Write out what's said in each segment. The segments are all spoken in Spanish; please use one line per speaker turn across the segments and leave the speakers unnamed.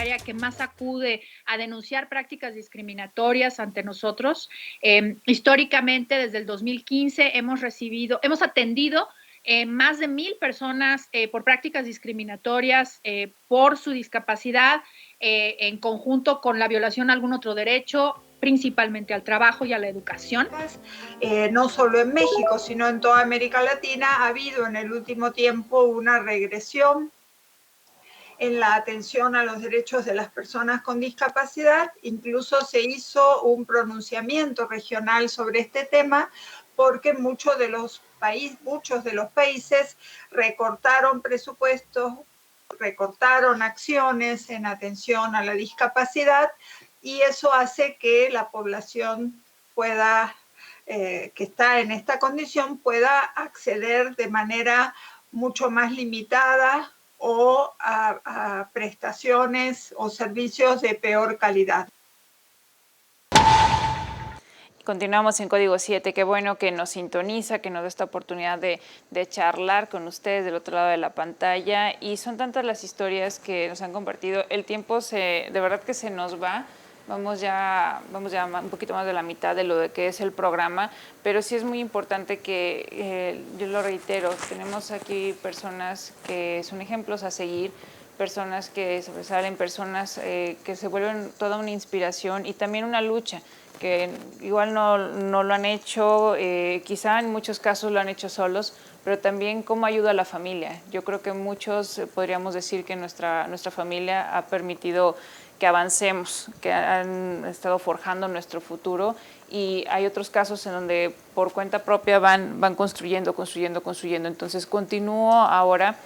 área que más acude a denunciar prácticas discriminatorias ante nosotros. Históricamente, desde el 2015, hemos atendido más de 1,000 personas por prácticas discriminatorias por su discapacidad, en conjunto con la violación a algún otro derecho, principalmente al trabajo y a la educación.
No solo en México, sino en toda América Latina, ha habido en el último tiempo una regresión en la atención a los derechos de las personas con discapacidad. Incluso se hizo un pronunciamiento regional sobre este tema porque muchos de los países recortaron presupuestos, recortaron acciones en atención a la discapacidad, y eso hace que la población que está en esta condición pueda acceder de manera mucho más limitada o a prestaciones o servicios de peor calidad.
Continuamos en Código 7, qué bueno que nos sintoniza, que nos da esta oportunidad de charlar con ustedes del otro lado de la pantalla, y son tantas las historias que nos han compartido, el tiempo de verdad que se nos va, vamos ya un poquito más de la mitad de lo de que es el programa, pero sí es muy importante que, yo lo reitero, tenemos aquí personas que son ejemplos a seguir, personas que sobresalen, personas que se vuelven toda una inspiración y también una lucha, que igual no lo han hecho, quizá en muchos casos lo han hecho solos, pero también cómo ayuda a la familia. Yo creo que muchos podríamos decir que nuestra familia ha permitido que avancemos, que han estado forjando nuestro futuro, y hay otros casos en donde por cuenta propia van construyendo. Entonces continúo ahora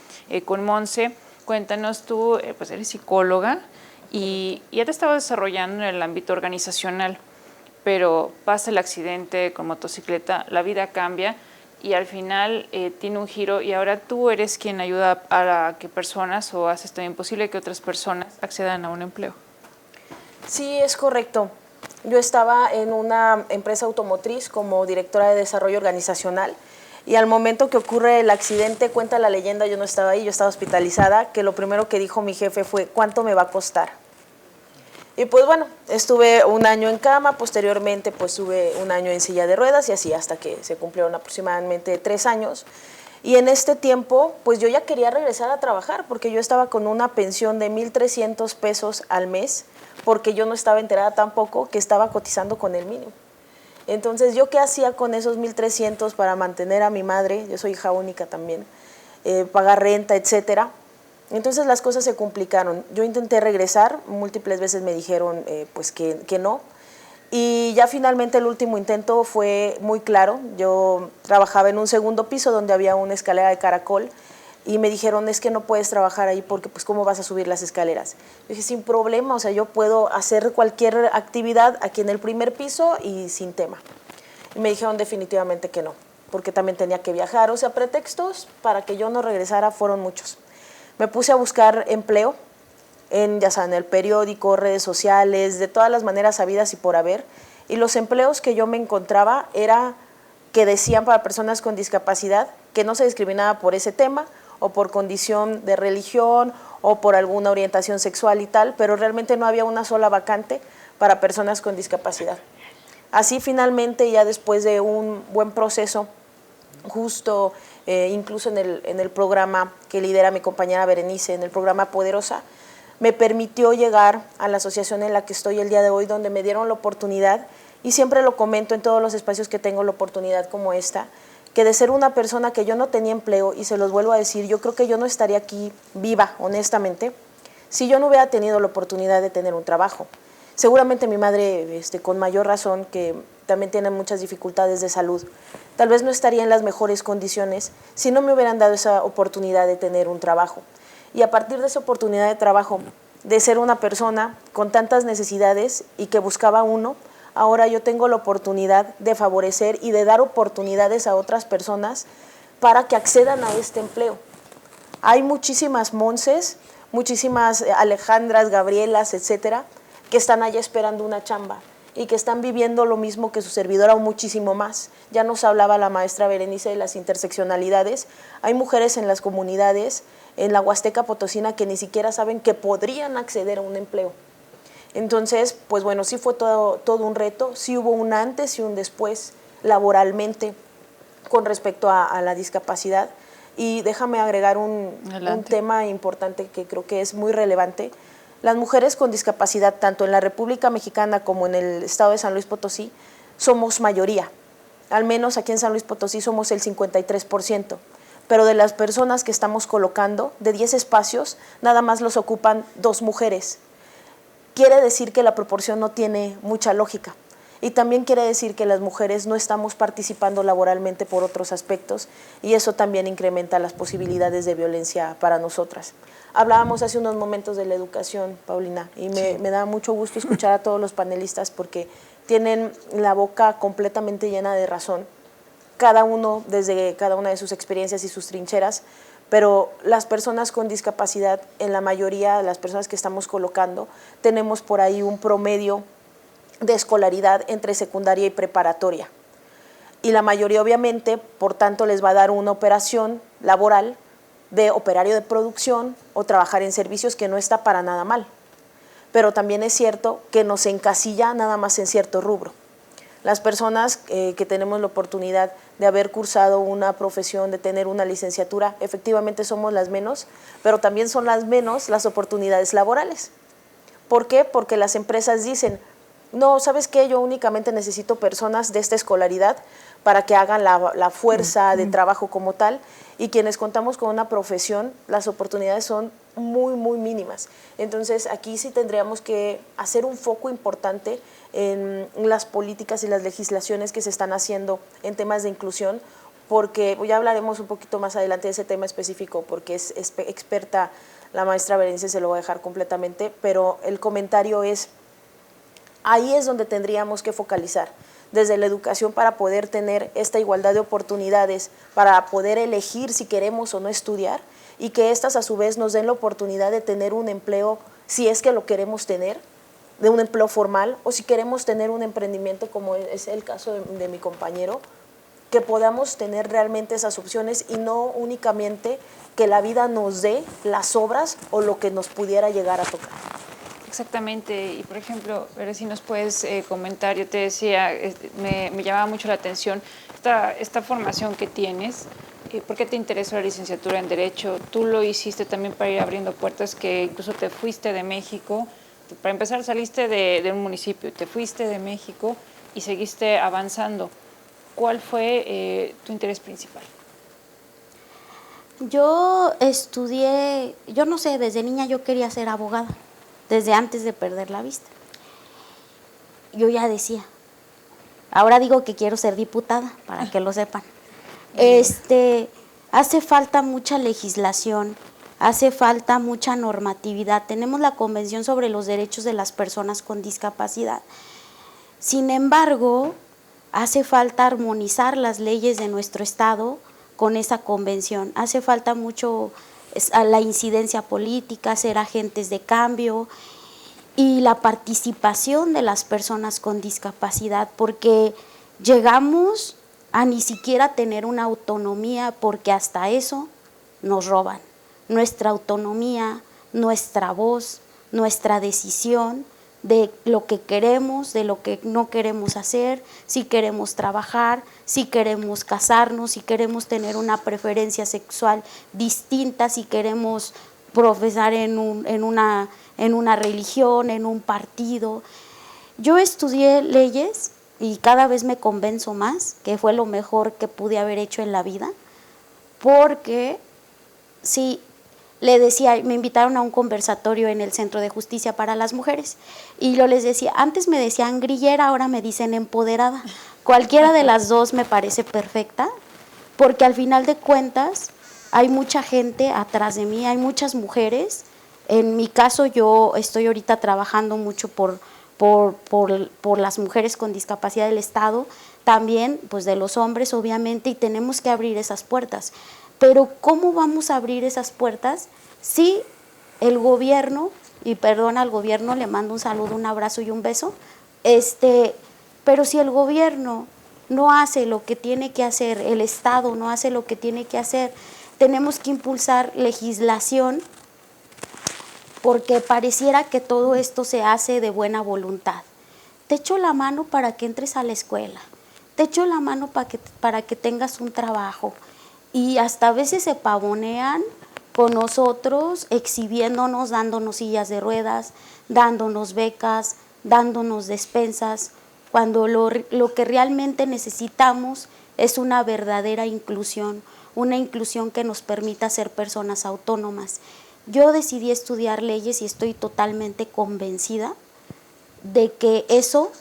con Monse. Cuéntanos, tú pues eres psicóloga y ya te estabas desarrollando en el ámbito organizacional, pero pasa el accidente con motocicleta, la vida cambia y al final tiene un giro, y ahora tú eres quien ayuda a que personas, o haces también posible que otras personas accedan a un empleo.
Sí, es correcto. Yo estaba en una empresa automotriz como directora de desarrollo organizacional, y al momento que ocurre el accidente, cuenta la leyenda, yo no estaba ahí, yo estaba hospitalizada, que lo primero que dijo mi jefe fue: ¿cuánto me va a costar? Y pues bueno, estuve un año en cama, posteriormente pues estuve un año en silla de ruedas, y así hasta que se cumplieron aproximadamente 3 años. Y en este tiempo pues yo ya quería regresar a trabajar, porque yo estaba con una pensión de 1,300 pesos al mes, porque yo no estaba enterada tampoco que estaba cotizando con el mínimo. Entonces, ¿yo qué hacía con esos 1,300 para mantener a mi madre? Yo soy hija única también, pagar renta, etcétera. Entonces las cosas se complicaron. Yo intenté regresar, múltiples veces me dijeron pues que no, y ya finalmente el último intento fue muy claro. Yo trabajaba en un segundo piso donde había una escalera de caracol, y me dijeron: es que no puedes trabajar ahí porque pues ¿cómo vas a subir las escaleras? Yo dije: sin problema, o sea, yo puedo hacer cualquier actividad aquí en el primer piso y sin tema. Y me dijeron definitivamente que no, porque también tenía que viajar, o sea, pretextos para que yo no regresara fueron muchos. Me puse a buscar empleo ya sea en el periódico, redes sociales, de todas las maneras habidas y por haber, y los empleos que yo me encontraba era que decían para personas con discapacidad, que no se discriminaba por ese tema o por condición de religión o por alguna orientación sexual y tal, pero realmente no había una sola vacante para personas con discapacidad. Así finalmente, ya después de un buen proceso, justo incluso en el programa que lidera mi compañera Berenice, en el programa Poderosa, me permitió llegar a la asociación en la que estoy el día de hoy, donde me dieron la oportunidad, y siempre lo comento en todos los espacios que tengo la oportunidad como esta, que de ser una persona que yo no tenía empleo, y se los vuelvo a decir, yo creo que yo no estaría aquí viva, honestamente, si yo no hubiera tenido la oportunidad de tener un trabajo. Seguramente mi madre, con mayor razón, que también tiene muchas dificultades de salud, tal vez no estaría en las mejores condiciones si no me hubieran dado esa oportunidad de tener un trabajo. Y a partir de esa oportunidad de trabajo, de ser una persona con tantas necesidades y que buscaba uno, ahora yo tengo la oportunidad de favorecer y de dar oportunidades a otras personas para que accedan a este empleo. Hay muchísimas Monses, muchísimas Alejandras, Gabrielas, etcétera, que están allá esperando una chamba. y que están viviendo lo mismo que su servidora o muchísimo más. Ya nos hablaba la maestra Berenice de las interseccionalidades. Hay mujeres en las comunidades, en la Huasteca Potosina, que ni siquiera saben que podrían acceder a un empleo. Entonces, pues bueno, sí fue todo un reto, sí hubo un antes y un después laboralmente con respecto a la discapacidad. Y déjame agregar un tema importante que creo que es muy relevante. Las mujeres con discapacidad, tanto en la República Mexicana como en el estado de San Luis Potosí, somos mayoría. Al menos aquí en San Luis Potosí somos el 53%. Pero de las personas que estamos colocando, de 10 espacios, nada más los ocupan 2 mujeres. Quiere decir que la proporción no tiene mucha lógica. Y también quiere decir que las mujeres no estamos participando laboralmente por otros aspectos, y eso también incrementa las posibilidades de violencia para nosotras. Hablábamos hace unos momentos de la educación, Paulina, y me da mucho gusto escuchar a todos los panelistas porque tienen la boca completamente llena de razón, cada uno desde cada una de sus experiencias y sus trincheras, pero las personas con discapacidad, en la mayoría de las personas que estamos colocando, tenemos por ahí un promedio de escolaridad entre secundaria y preparatoria. Y la mayoría, obviamente, por tanto, les va a dar una operación laboral de operario de producción o trabajar en servicios, que no está para nada mal. Pero también es cierto que nos encasilla nada más en cierto rubro. Las personas que tenemos la oportunidad de haber cursado una profesión, de tener una licenciatura, efectivamente somos las menos, pero también son las menos las oportunidades laborales. ¿Por qué? Porque las empresas dicen, no, ¿sabes qué? Yo únicamente necesito personas de esta escolaridad para que hagan la fuerza de trabajo como tal, y quienes contamos con una profesión, las oportunidades son muy, muy mínimas. Entonces, aquí sí tendríamos que hacer un foco importante en las políticas y las legislaciones que se están haciendo en temas de inclusión, porque ya hablaremos un poquito más adelante de ese tema específico, porque es experta la maestra Berenice, se lo voy a dejar completamente, pero el comentario es, ahí es donde tendríamos que focalizar, desde la educación, para poder tener esta igualdad de oportunidades, para poder elegir si queremos o no estudiar, y que estas a su vez nos den la oportunidad de tener un empleo, si es que lo queremos tener, de un empleo formal, o si queremos tener un emprendimiento, como es el caso de mi compañero, que podamos tener realmente esas opciones y no únicamente que la vida nos dé las obras o lo que nos pudiera llegar a tocar.
Exactamente, y por ejemplo, a ver si nos puedes comentar, yo te decía, me llamaba mucho la atención esta formación que tienes. ¿Por qué te interesó la licenciatura en Derecho? Tú lo hiciste también para ir abriendo puertas, que incluso te fuiste de México. Para empezar, saliste de un municipio, te fuiste de México y seguiste avanzando. ¿Cuál fue tu interés principal?
Yo estudié, yo no sé, desde niña yo quería ser abogada, desde antes de perder la vista. Yo ya decía, ahora digo que quiero ser diputada, para que lo sepan. Hace falta mucha legislación, hace falta mucha normatividad. Tenemos la Convención sobre los Derechos de las Personas con Discapacidad. Sin embargo, hace falta armonizar las leyes de nuestro estado con esa convención. Hace falta mucho la incidencia política, ser agentes de cambio y la participación de las personas con discapacidad, porque llegamos a ni siquiera tener una autonomía, porque hasta eso nos roban. Nuestra autonomía, nuestra voz, nuestra decisión de lo que queremos, de lo que no queremos hacer, si queremos trabajar, si queremos casarnos, si queremos tener una preferencia sexual distinta, si queremos profesar en una religión, en un partido. Yo estudié leyes y cada vez me convenzo más que fue lo mejor que pude haber hecho en la vida, porque sí, le decía, me invitaron a un conversatorio en el Centro de Justicia para las Mujeres y yo les decía, antes me decían grillera, ahora me dicen empoderada. Cualquiera de las dos me parece perfecta, porque al final de cuentas hay mucha gente atrás de mí, hay muchas mujeres. En mi caso, yo estoy ahorita trabajando mucho por las mujeres con discapacidad del Estado, también pues de los hombres obviamente, y tenemos que abrir esas puertas. Pero ¿cómo vamos a abrir esas puertas si el gobierno, y perdona al gobierno, le mando un saludo, un abrazo y un beso, Pero si el gobierno no hace lo que tiene que hacer, el Estado no hace lo que tiene que hacer, tenemos que impulsar legislación, porque pareciera que todo esto se hace de buena voluntad. Te echo la mano para que entres a la escuela, te echo la mano para que tengas un trabajo, y hasta a veces se pavonean con nosotros, exhibiéndonos, dándonos sillas de ruedas, dándonos becas, dándonos despensas, cuando lo que realmente necesitamos es una verdadera inclusión, una inclusión que nos permita ser personas autónomas. Yo decidí estudiar leyes y estoy totalmente convencida de que eso,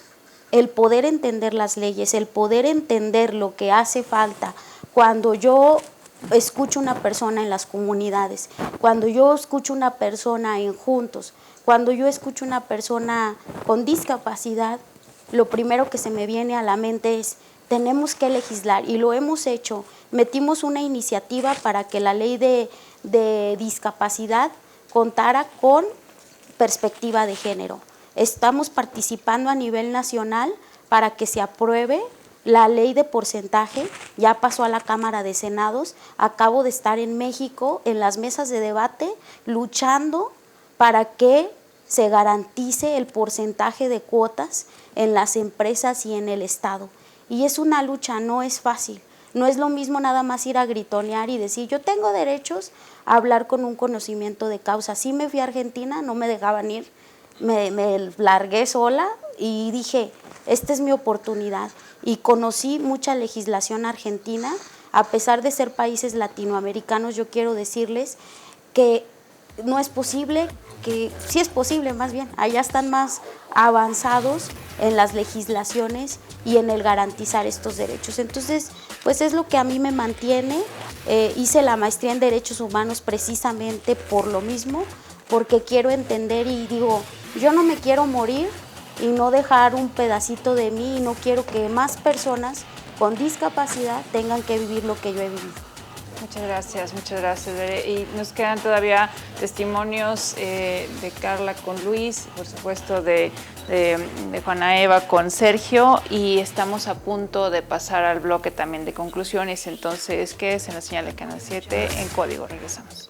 el poder entender las leyes, el poder entender lo que hace falta cuando yo escucho una persona en las comunidades, cuando yo escucho una persona en Juntos, cuando yo escucho una persona con discapacidad, lo primero que se me viene a la mente es, tenemos que legislar, y lo hemos hecho. Metimos una iniciativa para que la ley de discapacidad contara con perspectiva de género. Estamos participando a nivel nacional para que se apruebe la ley de porcentaje, ya pasó a la Cámara de Senados. Acabo de estar en México en las mesas de debate luchando para que se garantice el porcentaje de cuotas en las empresas y en el Estado. Y es una lucha, no es fácil. No es lo mismo nada más ir a gritonear y decir, yo tengo derechos, a hablar con un conocimiento de causa. Sí me fui a Argentina, no me dejaban ir, me largué sola y dije, esta es mi oportunidad. Y conocí mucha legislación argentina. A pesar de ser países latinoamericanos, yo quiero decirles que no es posible, que sí es posible más bien, allá están más avanzados en las legislaciones y en el garantizar estos derechos. Entonces, pues es lo que a mí me mantiene. Hice la maestría en Derechos Humanos precisamente por lo mismo, porque quiero entender y digo, yo no me quiero morir y no dejar un pedacito de mí, y no quiero que más personas con discapacidad tengan que vivir lo que yo he vivido.
Muchas gracias, Bere. Y nos quedan todavía testimonios de Carla con Luis, por supuesto de Juana Eva con Sergio, y estamos a punto de pasar al bloque también de conclusiones. Entonces, quédese en la señal de Canal 7 en Código. Regresamos.